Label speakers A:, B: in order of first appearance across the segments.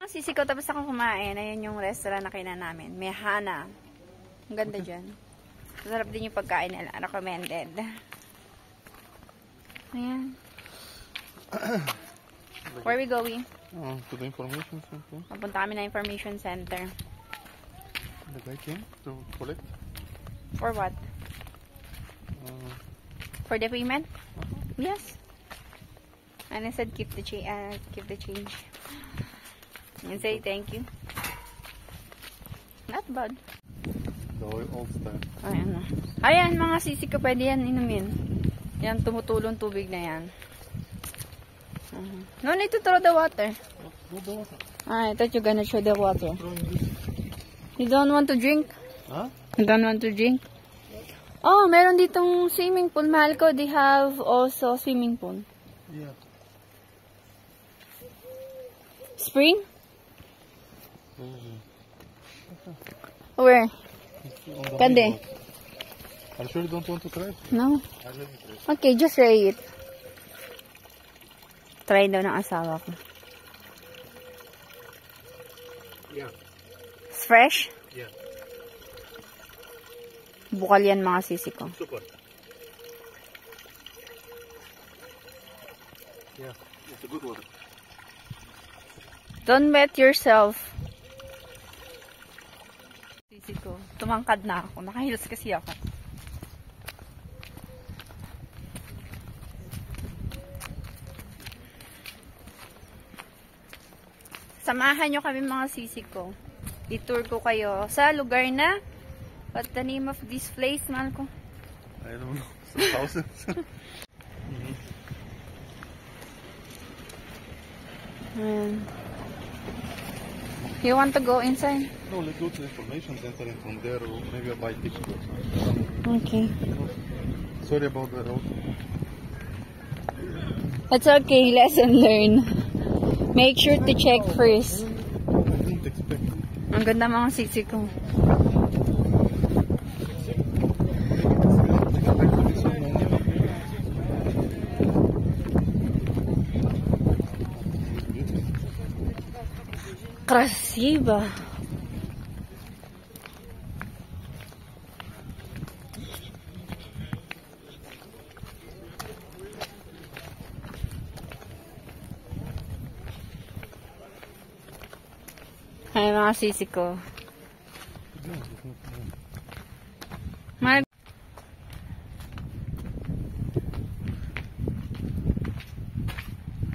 A: Sisi ko tapos ako kumain. Ayan yung restaurant na kainan namin. Mehana. Ang ganda dyan. Masarap din yung pagkain nila. Recommended. Ayan. Where are we going?
B: To the information center.
A: Papunta kami na information center.
B: The guy came to collect.
A: For what? For the payment? Yes. And I said keep the change. And say thank you. Not bad.
B: The old style.
A: Ayan na. Ayan, mga sisi ko, pwede yan inumin. Yan, tumutulong tubig na yan. No need to throw the water. I thought you're gonna show the water. You don't want to drink?
B: Huh?
A: You don't want to drink? Oh, meron ditong swimming pool. Mahal ko, they have also swimming pool.
B: Yeah.
A: Spring? Where? Kande?
B: Are you sure you don't want to try it?
A: No.
B: Let me try.
A: Okay, just try it. Try daw ng asawa ko.
B: Yeah.
A: It's fresh?
B: Yeah.
A: Bukal yan mga sisi ko.
B: Super. Yeah, it's a good one.
A: Don't wet yourself. Sisi ko. Tumangkad na ako. Nakahilos kasi ako. Samahan nyo kami mga sisi ko. I-tour ko kayo sa lugar na what's the name of this place, mahal ko?
B: I don't know. Some houses.
A: You want to go inside?
B: No, let's go to the information center and from there maybe I'll buy tickets or something.
A: Okay.
B: Sorry about the road.
A: It's okay. Lesson learned. Make sure to check first.
B: I didn't expect it.
A: Ang ganda mga sisi ko. Красиво. Ay, mga sisi ko.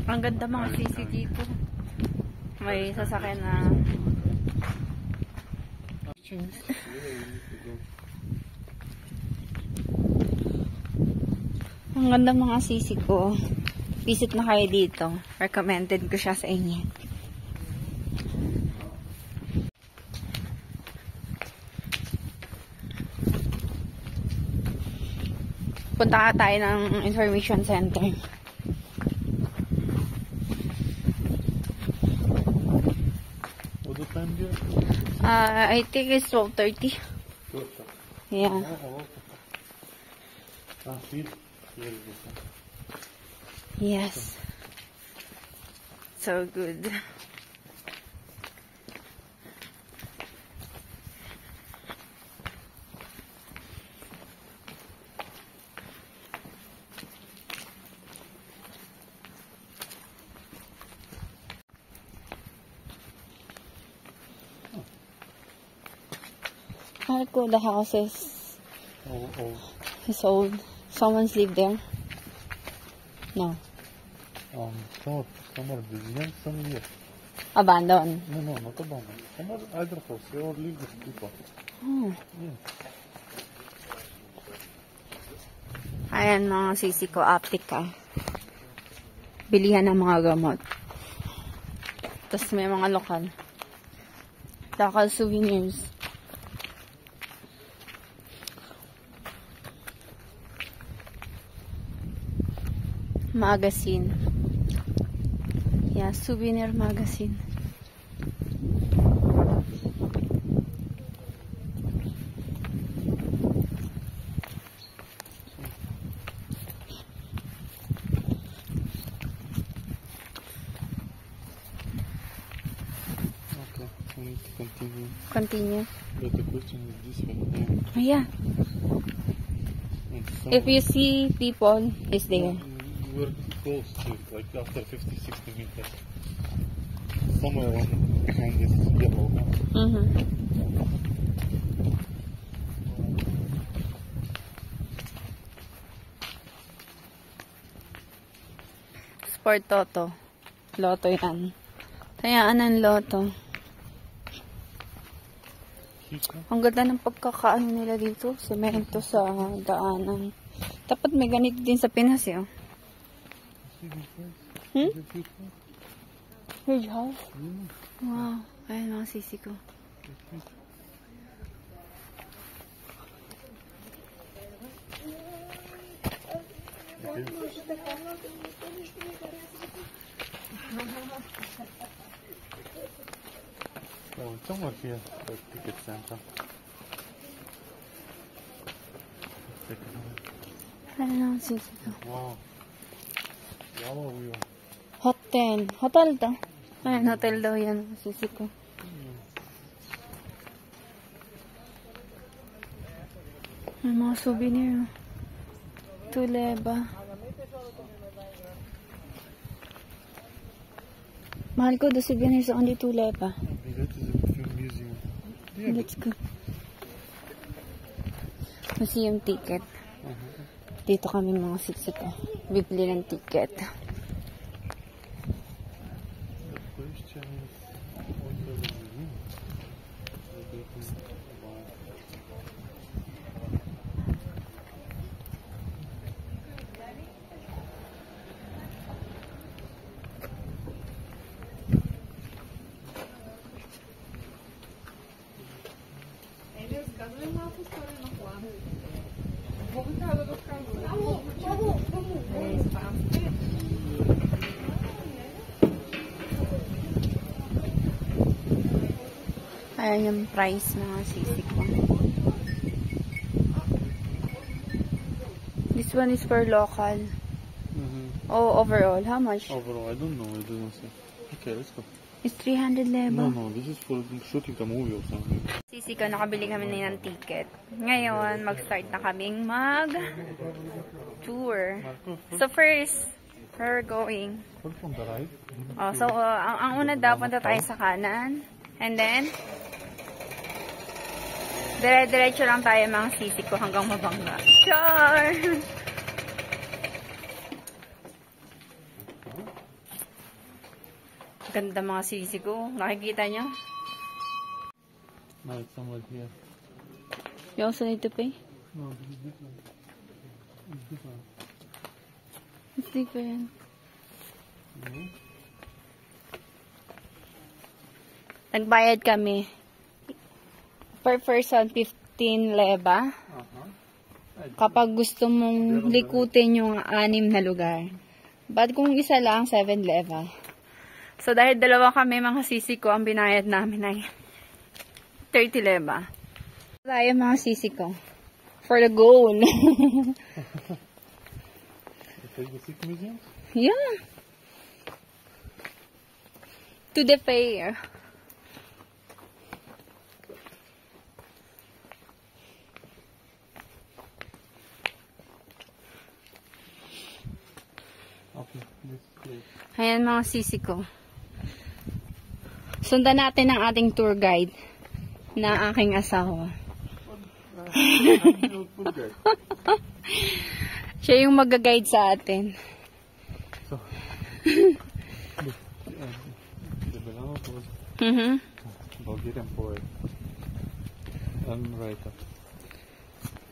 A: Ang ganda mga sisi dito. May sasakyan na ang ganda mga sisi ko. Visit na kayo dito. Recommended ko siya sa inyo. Punta tayo ng information center.
B: What time here?
A: I think it's 12:30. Yeah.
B: Here.
A: Yes. So good. How cool the house is.
B: Oh.
A: It's old. Someone's lived there. No.
B: Some are building, some here.
A: Abandoned.
B: No, not abandoned. Some are either house. They all live with people.
A: Hmm.
B: Yeah.
A: Ayan mga sisi ko, Aptica. Bilihan ng mga gamot. Tapos may mga lokal. Local souvenirs. Magazine. Yeah, souvenir magazine.
B: we need to continue.
A: Continue.
B: But the question is this one here.
A: Oh, yeah.
B: And
A: If you see people, it's there.
B: we're close to it, like after 50, 60 meters. Somewhere on behind this yellow house.
A: Sport Toto. Lotto yan. Tayaan ng Lotto. Ang ganda ng pagkakaano nila dito. Semento sa daanan. Dapat may ganito din sa Pinas eh. Huge house? Wow. Ayan mga sisi ko.
B: Oh, somewhere here, the ticket center.
A: Ayan mga sisi ko.
B: Wow. Yellow wheel.
A: Hotel. Hotel to. Ayan, hotel daw yan. Sisi ko. May mga souvenir. Tuleba. Mahal ko the souvenirs sa kundi Tuleba.
B: That is a film museum. Yeah,
A: Let's go. Museum ticket. Dito kami mga sisi ko. Bibili ng ticket.
B: the question is, what does it mean?
A: Ayan yung price mga sisi ko. This one is for local. Oh, overall, how much?
B: Overall, I don't know. I didn't see. Okay, let's go.
A: It's 300 leba.
B: No, this is for shooting a movie or something.
A: Sisi ko, nakabili kami na ng ticket. Ngayon, mag-start na kaming mag-tour. So first, where we're going?
B: From the right.
A: Oh, so, ang una daw, punta tayo sa kanan. And then, dire-diretso lang tayo mga sisi ko hanggang Mabanga. Char! Ganda mga sisi ko. Nakikita nyo?
B: No, it's somewhere here.
A: You also need to pay?
B: No, this is different. It's different.
A: It's different. Nagbayad kami. Per person, 15 leba. Kapag gusto mong likutin yung 6 na lugar. But kung isa lang, 7 leva. So, dahil dalawa kami, mga sisi ko, ang binayad namin ay 30 leva. Tayo mga sisi ko. For the goal.
B: Take the Sikh museum?
A: Yeah. To the fair.
B: Okay, this place.
A: Ayan mga sisi ko. Sundan natin ang ating tour guide na aking asawa. Siya yung mag-guide sa atin.
B: So, the banana was Bulgarian poet and writer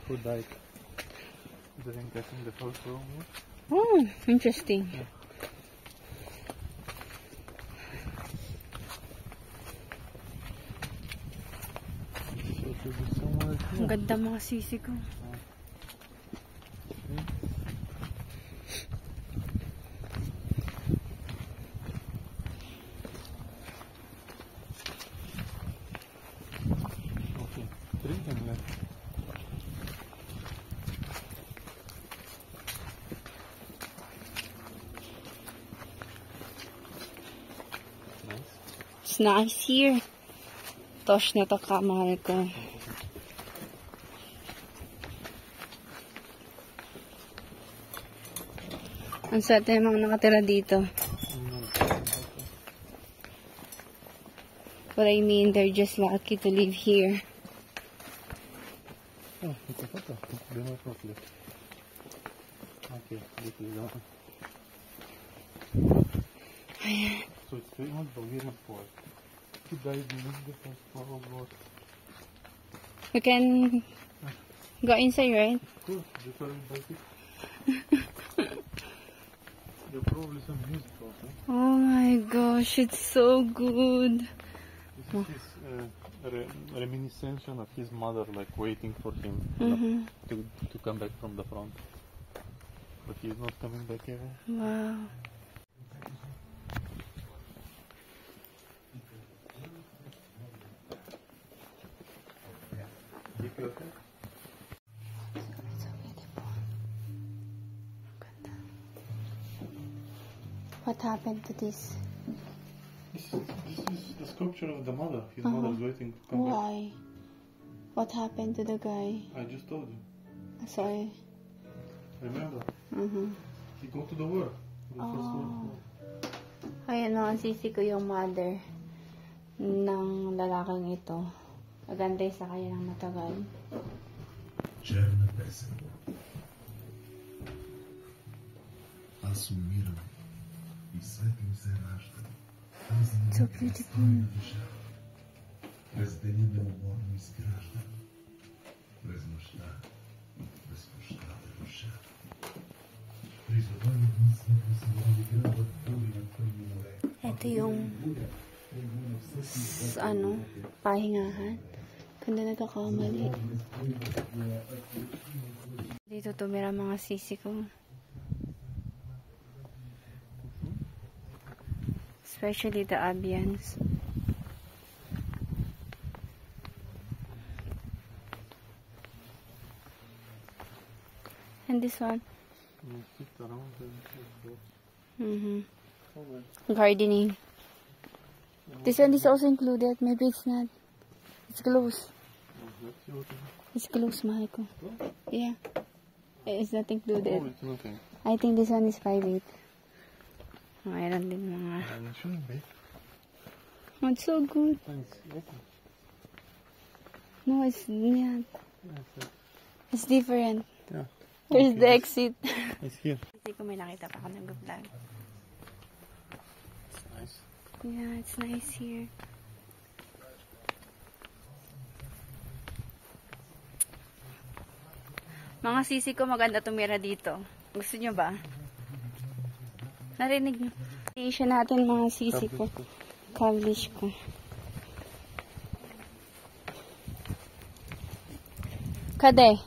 B: who died during getting the First World War.
A: Oh, interesting.
B: Yeah.
A: Ang ganda mga sisi ko.
B: Okay, 3 and left. Nice.
A: It's nice here. tosh na to, kamahal ko. Ang swerte yung mga nakatira dito. But I mean, they're just lucky to live here.
B: Oh, it's a photo. Do not properly. Okay, this is the one. So it's very much Bulgarian for it. He died in the first World War.
A: We can go inside, right?
B: Cool, this are invited. There probably some music also.
A: Oh my gosh, it's so good.
B: This is his reminiscence of his mother, like waiting for him to come back from the front. But he's not coming back ever.
A: Wow.
B: Keep your head.
A: What happened to this?
B: This is the sculpture of the mother. His mother's waiting to come back.
A: Why? What happened to the guy?
B: I just told you.
A: Sorry.
B: Remember? He go to the war. The first war.
A: Ayan o, ang sisi ko yung mother ng lalaking ito. Nagantay sa kanya ng matagal.
C: Черна песен. Аз умирам и светло се ражда. Тази непристойна душа. През деня неуморно изгражда. През нощта безпощадна душа. Призовава вънсна позволи гръбът бури на тъмно море.
A: Ito yung pahingahan. Kanda nagkakamali. Dito tumira mga sisi ko. Especially the Abians. And this one.
B: Sit around and
A: Gardening. This one is also included. Maybe it's not. It's close. It's close, mahal ko. Yeah. It's not included.
B: Oh, it's nothing.
A: I think this one is private. Mayroon din mga...
B: It shouldn't be.
A: Oh, it's so good.
B: It's open.
A: No, it's not.
B: Yeah,
A: It's different.
B: yeah.
A: Here's the exit.
B: It's here.
A: Hindi ko may nakita pa ako nag-vlog.
B: It's nice.
A: Yeah, it's nice here. Mga sisi ko, maganda tumira dito. Gusto nyo ba? Narinig nyo? I-siya natin mga sisi ko. Kablish ko. Kade?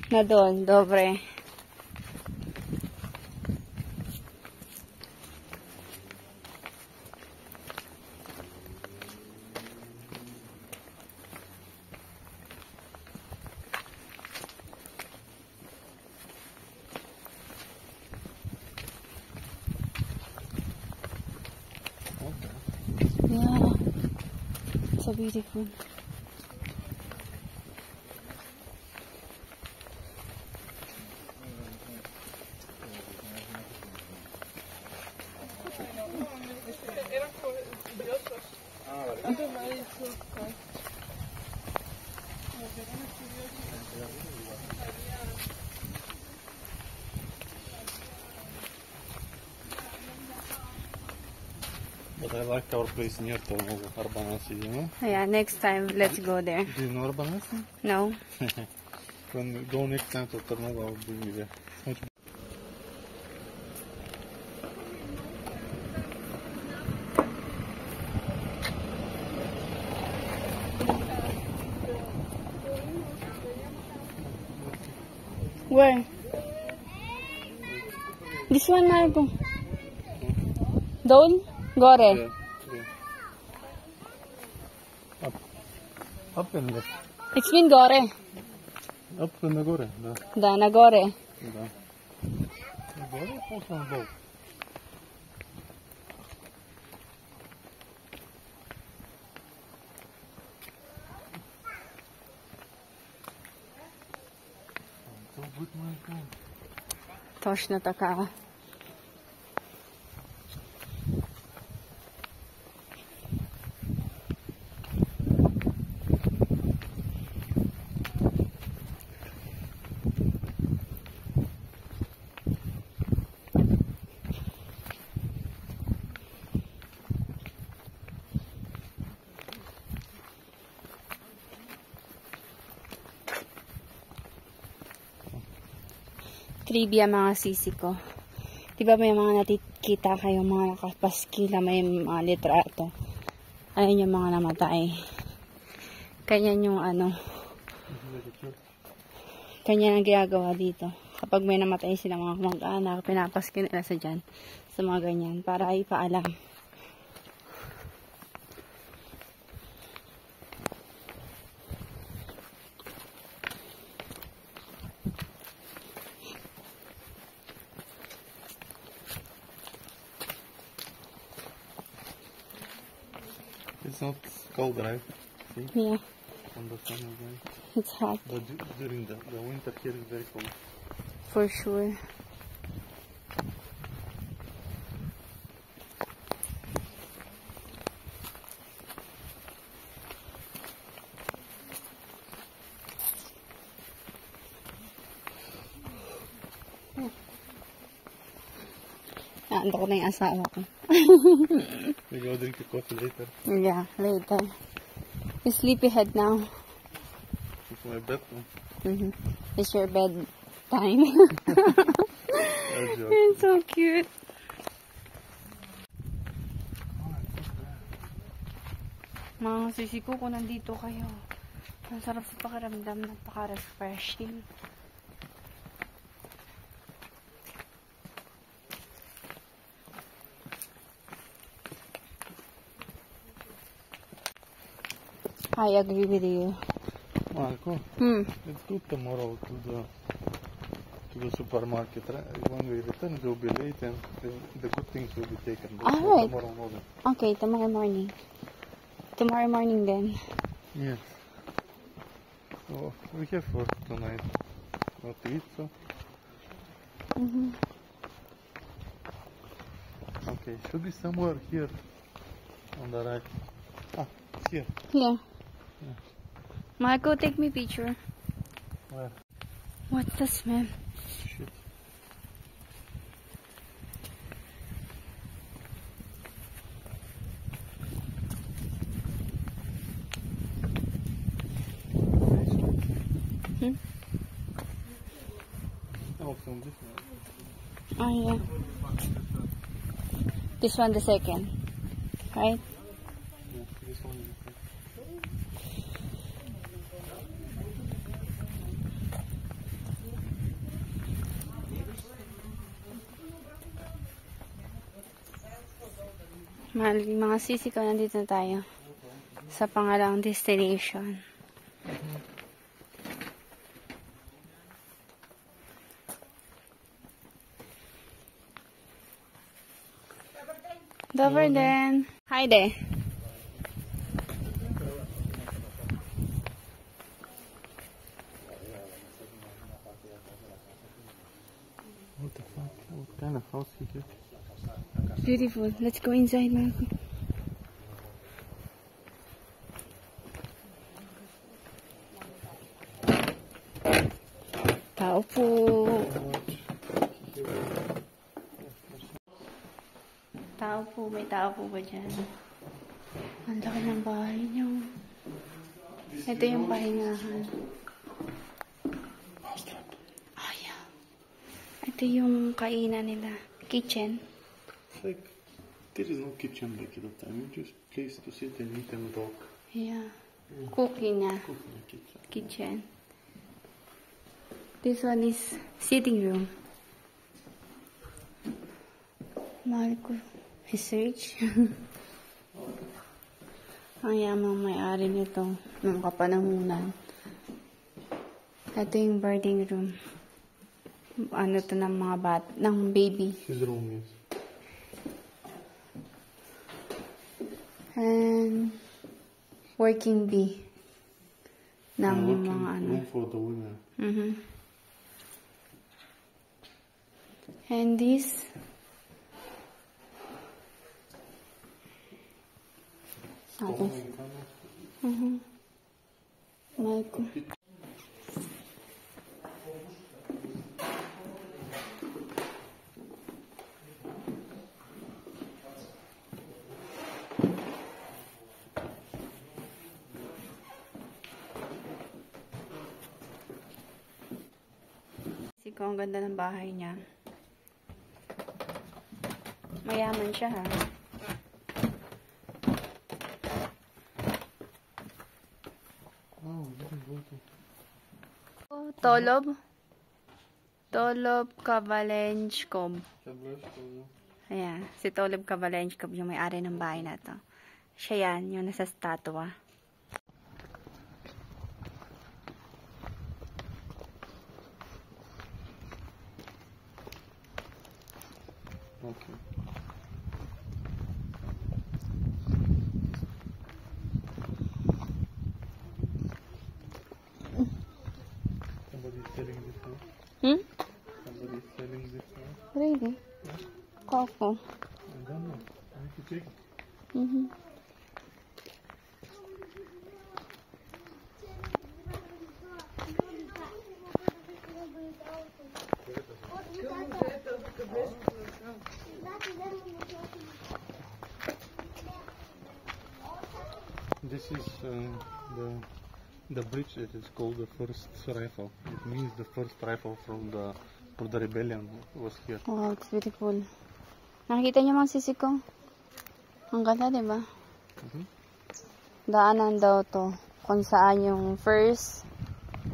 A: Na doon, dobre. Yeah, so beautiful.
B: But I like our place near Tornovo, Arbanasi, you know?
A: Yeah, next time, let's go there.
B: Do you know Arbanasi?
A: No?
B: When we go next time to Tornovo, I'll bring you there. Much
A: Where? This one, Marco. Down? Gore.
B: yeah. Up. Up and left.
A: It's been Gore.
B: Up and the gore. Да.
A: Da, na Gore.
B: Да. Горе после надолу.
A: точно така. Trivia mga sisi ko. Diba may mga nakikita kayo mga nakapaskila, may mga litrato. Ayun yung mga namatay. Kanyan yung ano. Kanyan ang ginagawa dito. Kapag may namatay sila mga kamag-anak, pinapaskil nila sa dyan. Sa mga ganyan. Para ipaalam.
B: It's not cold, right? See?
A: Yeah.
B: On the sun again.
A: It's hot.
B: But during the winter here is very cold.
A: For sure. Naandok na yung asawa ko.
B: We go drink a coffee later.
A: Yeah, later. It's sleepyhead now.
B: It's my bedroom.
A: It's your bed time.
B: That's joke.
A: It's so cute. Mga sisi ko, kung nandito kayo, ang sarap sa pakiramdam, napaka-refreshing. I agree with you.
B: Marco, let's go tomorrow to the supermarket. Right? When we return, it will be late and the good things will be taken. But
A: Alright.
B: tomorrow morning.
A: Okay, tomorrow morning. Tomorrow morning then.
B: Yes. So we have for tonight what to eat. So. Okay, should be somewhere here on the right. Ah, it's here.
A: Here. Marco, take me picture.
B: Where?
A: What's the smell?
B: Shit. Oh, from this one.
A: Oh, yeah. This one, the second. Right?
B: Yeah, this one is okay.
A: Mga sisi ko, nandito na tayo sa pangalawang destination. Dover din. Hi there.
B: What the fuck? What kind of house is it?
A: Beautiful. Let's go inside, Marco. Tao po. Tao po. May tao po ba dyan? Ang laki ng bahay niyo. Ito yung pahingahan. Oh, yeah. Ito yung kainan nila. Kitchen.
B: Like, there is no kitchen like at the time. It's just place to sit and eat and talk.
A: Yeah. Cooking niya.
B: Cooking kitchen.
A: Kitchen. This one is sitting room. Mahal ko. Research. Ang yamang may-ari nito nung kapanahunan. Ito yung birthing room. Ano to ng mga ng baby.
B: His room is.
A: And working bee. Ng mga ano.
B: Room for the women.
A: And this. Michael. Siko, ang ganda ng bahay niya. Mayaman siya, ha?
B: Oh, we didn't go to.
A: Tolob. Tolob Kavalenchkov. Ayan, si Tolob Kavalenchkov yung may-ari ng bahay na to. Siya yan, yung nasa statua.
B: Okay. Somebody's selling this now. Somebody's selling this now.
A: Really? Coco.
B: I don't know. I need to check. This is the bridge. It is called the first rifle. It means the first rifle from the rebellion was here.
A: Wow, it's beautiful. Nakikita niyo mga sisi ko? Ang ganda, diba? Daanan daw to. Kung saan yung first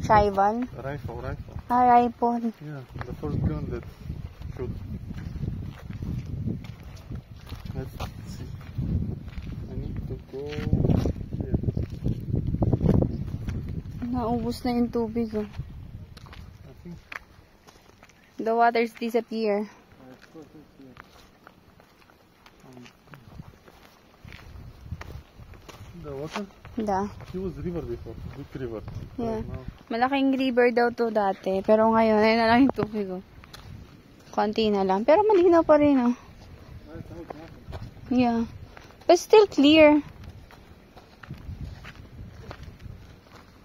A: tribal.
B: Rifle.
A: Rifle.
B: Yeah, the first gun that shoot. Let's see. I need to go here.
A: Naubos na yung tubig, oh.
B: I think
A: The waters disappear.
B: the water.
A: Da.
B: It was river before, big river.
A: Yeah.
B: Right now,
A: Malaking river daw to dati. Pero ngayon, ayun na lang yung tubig, oh. Konti na lang. Pero malinaw pa rin, oh. Yeah. But still clear.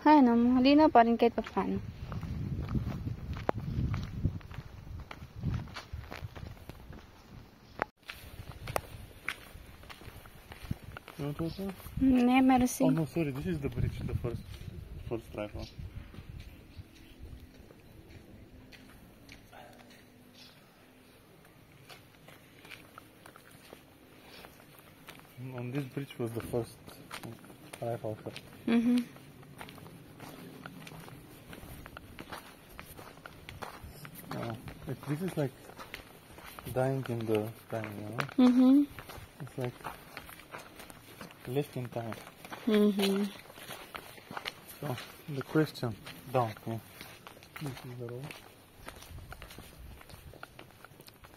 A: Ano, malinaw pa rin kahit pa paano.
B: you want water?
A: Ne, merci.
B: Oh no, sorry. This is the bridge, the first rifle. On this bridge was the first rifle shot. This is like dying in the time, you know? It's like left in time. So, the question down here. This is the road.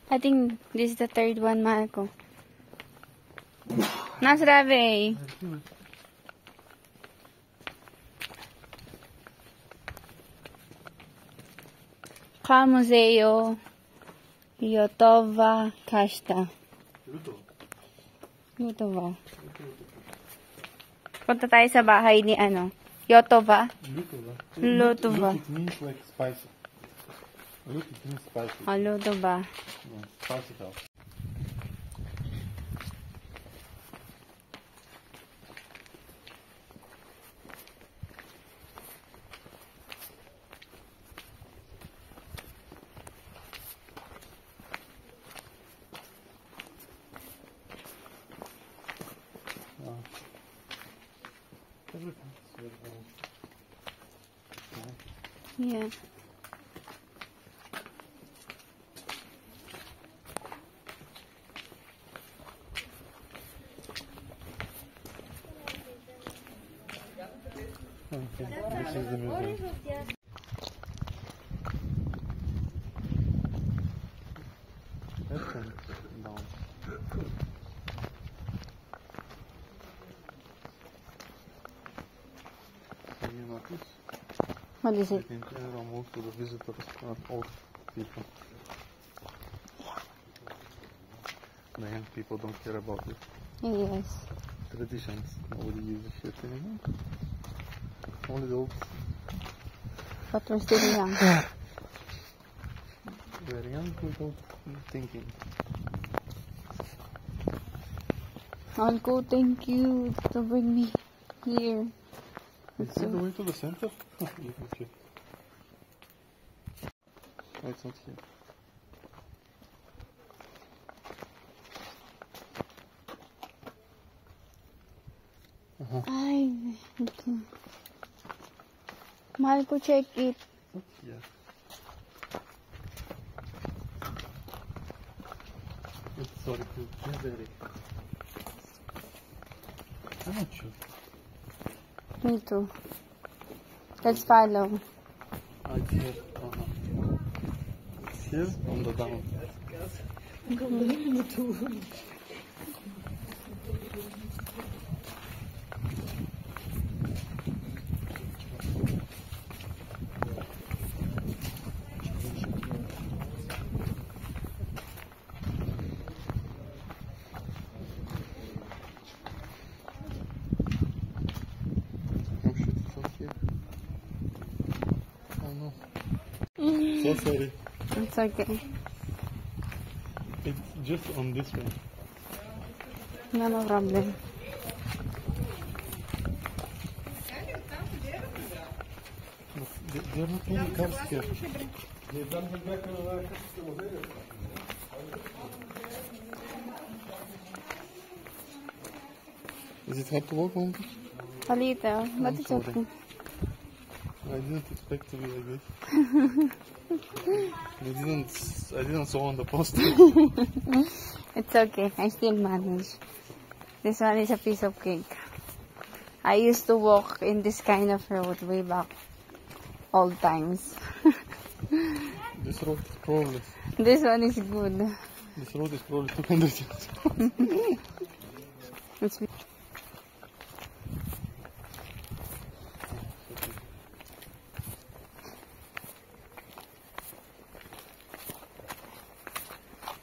A: I think this is the third one, Marco. Nasrave. Museo Yotova Kashta. Yotova. Punta tayo sa bahay ni Yotova. Lutova.
B: It means like spicy. Lut, it means spicy.
A: Lutova.
B: Yeah, spicy house.
A: Yeah.
B: Okay, this is the museum. That's down. Have you noticed?
A: What is it?
B: In general, most of the visitors are old people. The young people don't care about it.
A: Yes.
B: Traditions. Nobody uses shit anymore. Only the old.
A: But we're still young.
B: Very young without thinking.
A: I'll go, thank you to bring me here.
B: Is it the way to the center? Okay. Oh, it's not here.
A: Ay, okay. Mahal ko, check it.
B: Yeah. It's sorry to very. I'm not sure.
A: Me too. Let's follow.
B: It's here. It's here on the down. Oh shit, it's not here. Oh no. So sorry.
A: It's okay.
B: It's just on this way.
A: No problem.
B: There are not many cars here. Is it hard to walk on?
A: A little, but it's
B: sorry.
A: okay.
B: I didn't expect to be like this. I didn't saw on the poster.
A: It's okay. I still manage. This one is a piece of cake. I used to walk in this kind of road way back old times.
B: This road is probably.
A: This one is good.
B: This road is probably 200 years old.
A: It's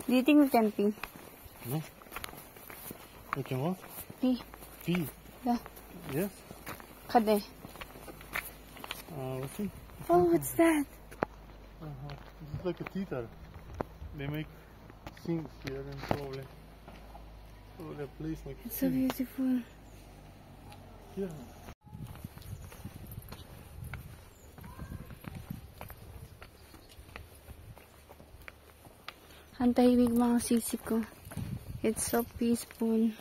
A: Do you think we can pee?
B: No. We can what?
A: Pee.
B: Pee.
A: Yeah.
B: Yes.
A: Kade.
B: Let's see.
A: Oh, what's that?
B: This is like a theater. They make scenes here and probably a place like
A: It's so beautiful.
B: yeah.
A: Ang tahimik mga sisi ko. It's so peaceful.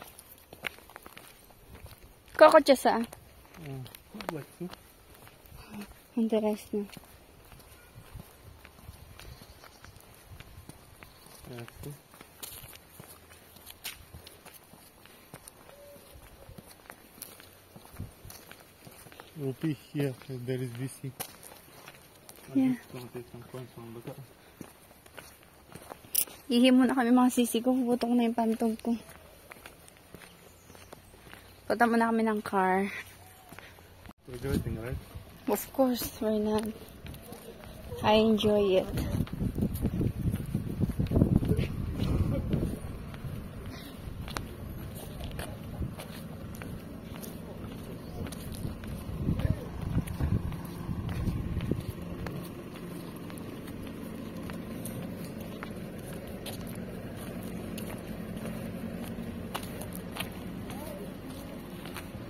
A: Kokotsa sa?
B: Like so.
A: And the rest na.
B: Like so. We'll be here. There is VC.
A: Yeah.
B: I'm just gonna take some coins from the car.
A: Ihi muna kami mga sisi ko. Puputok na yung pantog ko. Punta muna kami ng car.
B: Regretting, right?
A: Of course, why not? I enjoy it.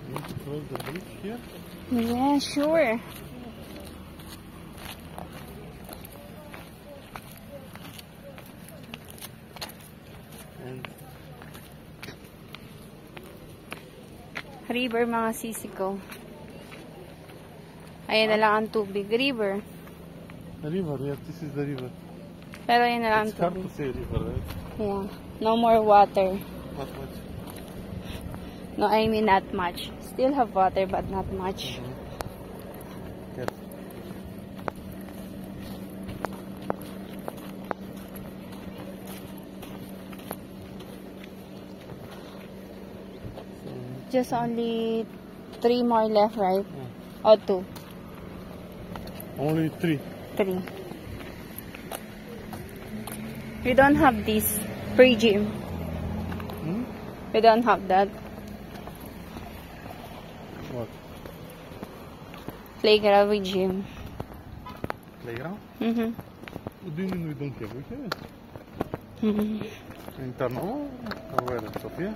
B: You want to cross the bridge here?
A: Yeah, sure.
B: And
A: River mga sisi ko. Ayan na lang ang tubig. River.
B: the river, yes, this is the river.
A: Pero ayan na lang ang
B: It's hard
A: tubig.
B: to say river, right?
A: Yeah. No more water.
B: Not much.
A: No, I mean not much. Still have water but not much.
B: Yes.
A: Just only 3 more left, right?
B: Yeah.
A: Or 2?
B: Only 3.
A: 3. We don't have this pre-gym.
B: Hmm?
A: We don't have that.
B: What?
A: Playground with gym.
B: Playground?
A: Mm-hmm.
B: What do you mean we don't have? We have it.
A: Mm-hmm.
B: In Tarnovo? Or where? In Sofia?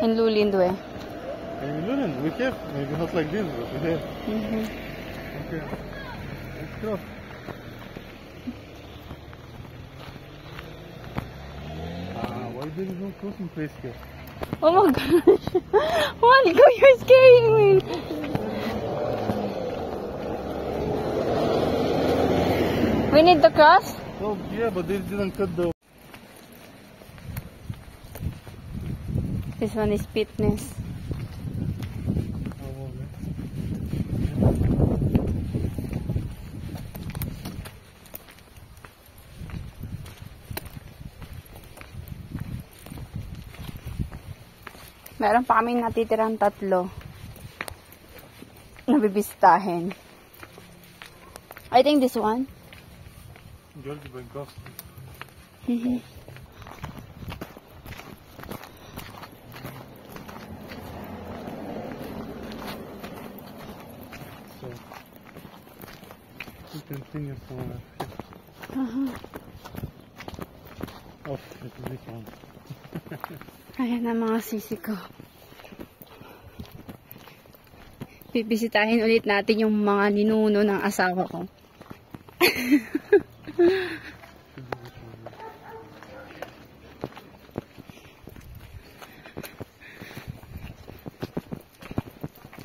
A: In Lulindwe.
B: In Lulen, we have. Maybe not like this, but we have.
A: Mm-hmm.
B: Okay. Let's go. Why there is no crossing place here?
A: Oh my gosh. Monica, you're scaring me. We need to cross?
B: Oh, yeah, but they didn't cut the...
A: This one is fitness. Meron pa kaming natitirang 3 na bibisitahin. I think this one.
B: Georgi Bankovsky.
A: Mm-hmm.
B: So, we continue somewhere. Oh, it is this one.
A: Ayan ang mga sisi ko. Bibisitahin ulit natin yung mga ninuno ng asawa ko.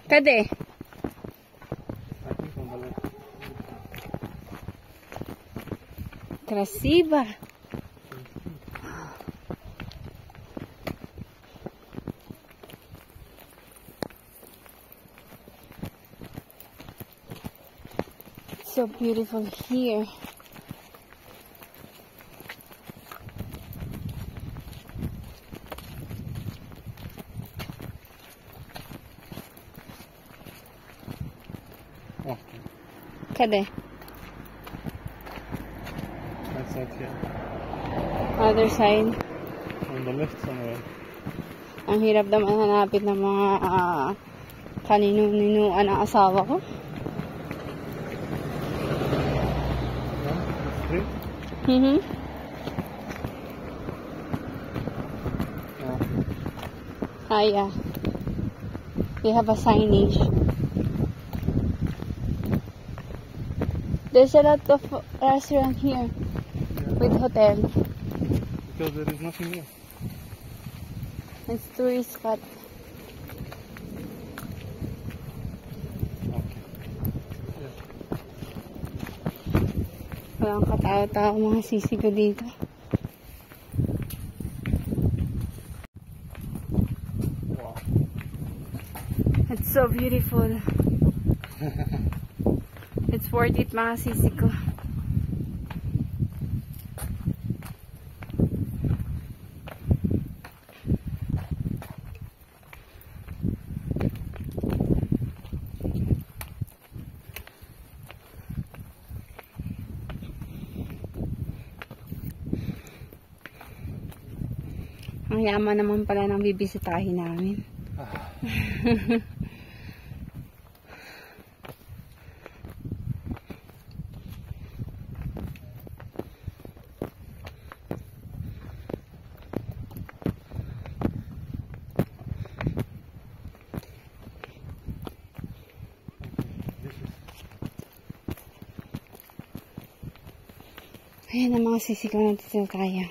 A: Kade?
B: I think on the left.
A: Krasiba. So beautiful here.
B: Oh,
A: Kade?
B: that's not here.
A: Other side.
B: On the left somewhere.
A: Ang hirap naman hanapin ng mga kaninu-ninuan ang asawa ko.
B: Straight?
A: Mm-hmm.
B: Oh.
A: Yeah. We have a signage. There's a lot of restaurant here with hotel.
B: Because there is nothing here.
A: It's tourist spot.
B: Okay. Yeah.
A: Walang katao-tao mga sisi ko dito.
B: Wow.
A: It's so beautiful. It's worth it mga sisi ko. Ang yaman naman pala ng bibisitahin namin. Ayan ang mga sisigaw natin sa kaya.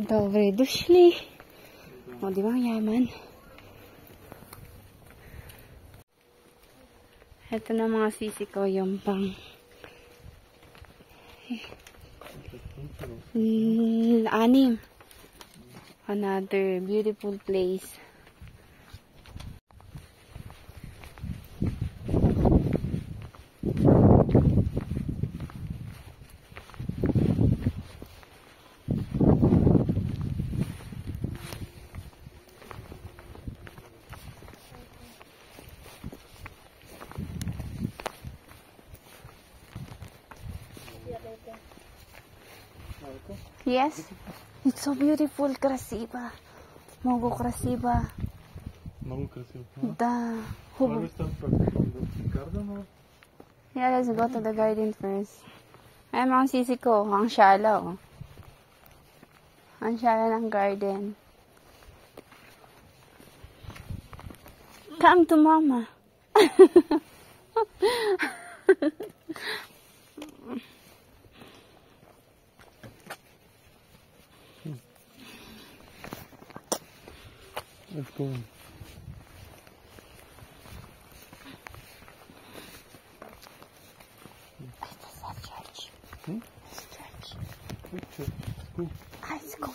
A: Dobre dushli. O, di ba ang yaman? Ito na mga sisi ko yung pang 6. Another beautiful place. Yes? It's so beautiful, красиво. Много красиво.
B: Много красиво. Huh?
A: Да.
B: Where
A: Хубаво.
B: we start from the garden or?
A: Yeah, let's go to the garden first. Ay, mga sisi ko. Ang shallow. Ang shallow ng garden. Come to mama.
B: Let's go.
A: Church.
B: Hmm?
A: Church.
B: Which church? School.
A: High school.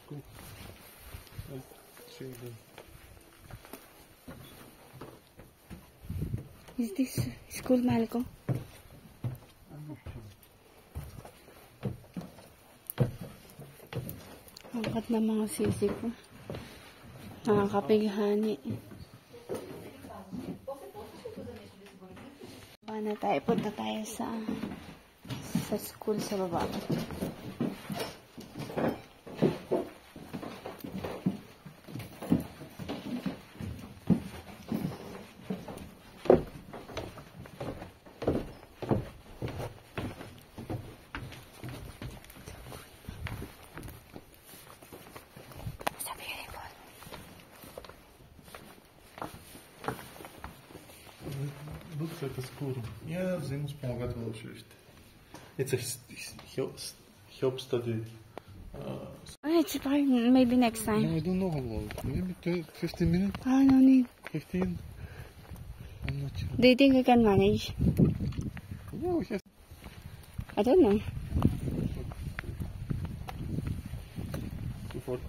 B: School. Let's show you the-
A: Is this school, Malco?
B: I'm not sure.
A: Angkat na mga sisi ko. Nakakapighani. Paano tayo? Punta tayo sa school sa baba.
B: Looks like a school. Я взаимоспомагателно училище. It's a help study.
A: It's fine. Maybe next
B: No,
A: time.
B: I don't know how long. Maybe 15 minutes?
A: Ah, no need.
B: 15? I'm not sure.
A: Do you think we can manage?
B: Yeah, we have.
A: I don't know.
B: 240.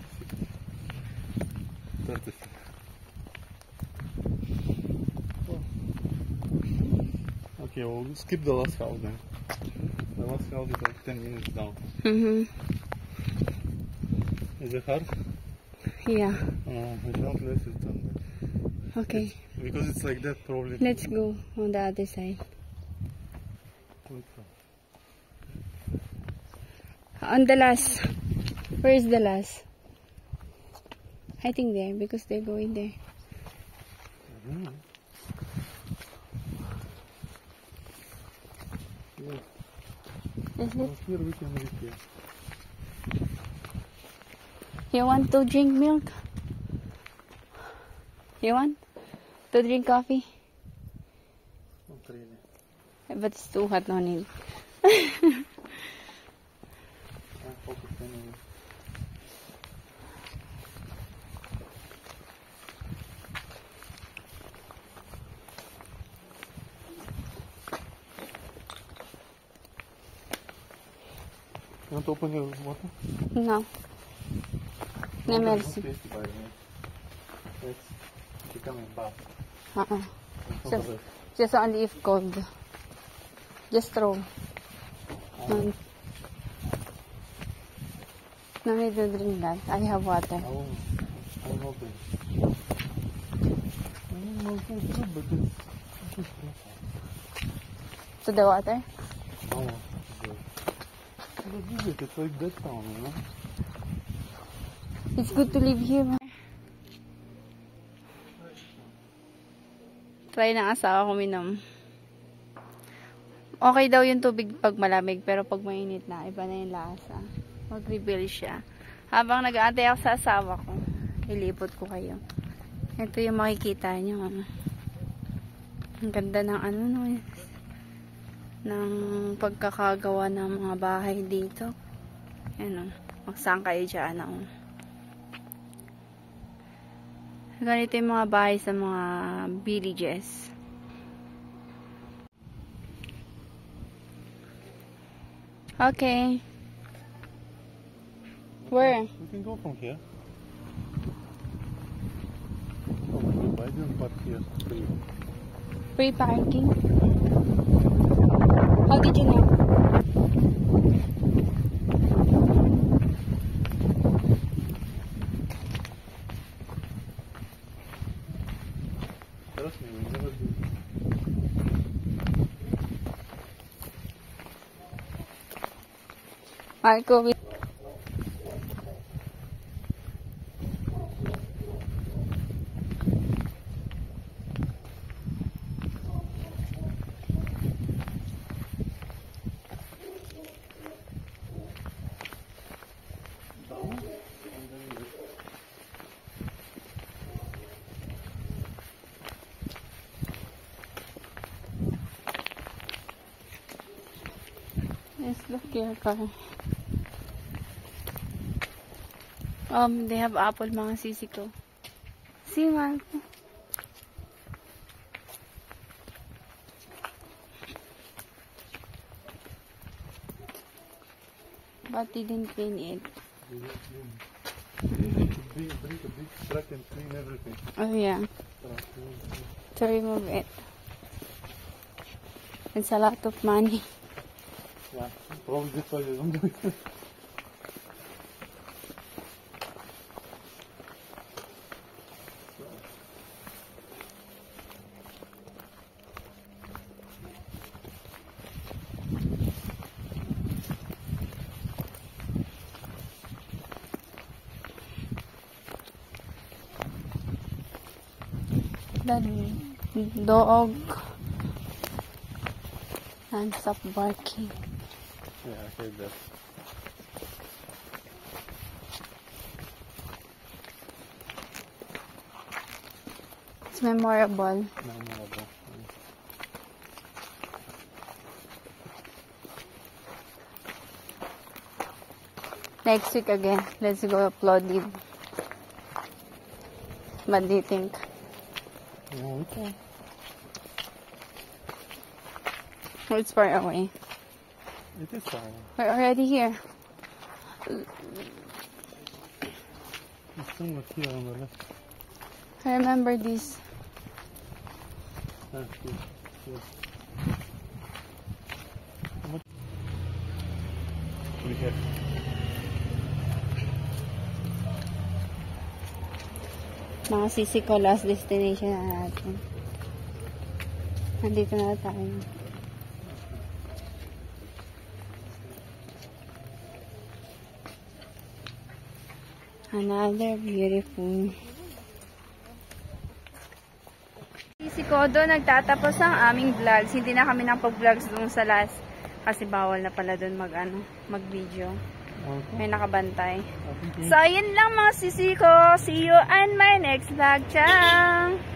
B: 36. Okay, we'll skip the last house then. The last house is like 10 minutes down.
A: Mm-hmm.
B: Is it hard?
A: Yeah.
B: I don't let it done.
A: Okay.
B: Because it's like that probably.
A: Let's go on the other side. On the last. Where is the last? I think there, because they're going there.
B: Mm-hmm. Yes.
A: Is it?
B: Here we can reach here.
A: You want to drink milk? You want to drink coffee?
B: Not really.
A: But it's too hot, no need.
B: I'm focused anyway. You want to open your water?
A: No. No,
B: Water is
A: merci.
B: not tasty, by the way. It's becoming bad.
A: Uh-uh.
B: It's not
A: Just,
B: the best.
A: just only if cold. Just throw. No, no need to drink that. I have water.
B: Oh, I'm hoping. No, it's not good, but it's just
A: To the water?
B: no. What is it? It's like that town, you know?
A: It's good to live here. Try ng asawa ko minom. Okay daw yung tubig pag malamig, pero pag mainit na, iba na yung lasa. Mag-reveal siya. Habang nag-aantay ako sa asawa ko, ilipot ko kayo. Ito yung makikita nyo. Ang ganda ng ano, no, ng pagkakagawa ng mga bahay dito. Ano, magsaan kayo dyan, no? Ganito yung mga bahay sa mga villages. Okay. Where?
B: We can go from here. Oh my god, why didn't park here? Free.
A: Free parking? How did you know?
B: Trust me, we never do.
A: Marco, Look your car. They have apple, mga sisi ko. See, Marco. But he didn't clean it.
B: Big truck and clean everything.
A: Oh yeah. To remove it. It's a lot of money.
B: Yeah, probably that's why you don't do it.
A: The dog non-stop barking.
B: Yeah, I heard that.
A: It's memorable.
B: Memorable.
A: Next week again, let's go upload it. What do you think?
B: Yeah, okay.
A: It's far away.
B: It is fine.
A: We're already here.
B: It's somewhere here on the left.
A: I remember this.
B: That's good. Good. How much we have?
A: Mga sisi ko, last destination na natin. Nandito na tayo. Another beautiful. Sisi ko, doon nagtatapos ang aming vlogs. Hindi na kami nakapag-vlogs doon sa last. Kasi bawal na pala doon mag-video.
B: Okay.
A: May nakabantay.
B: Okay.
A: So, yun lang mga sisi ko. See you on my next vlog. Ciao!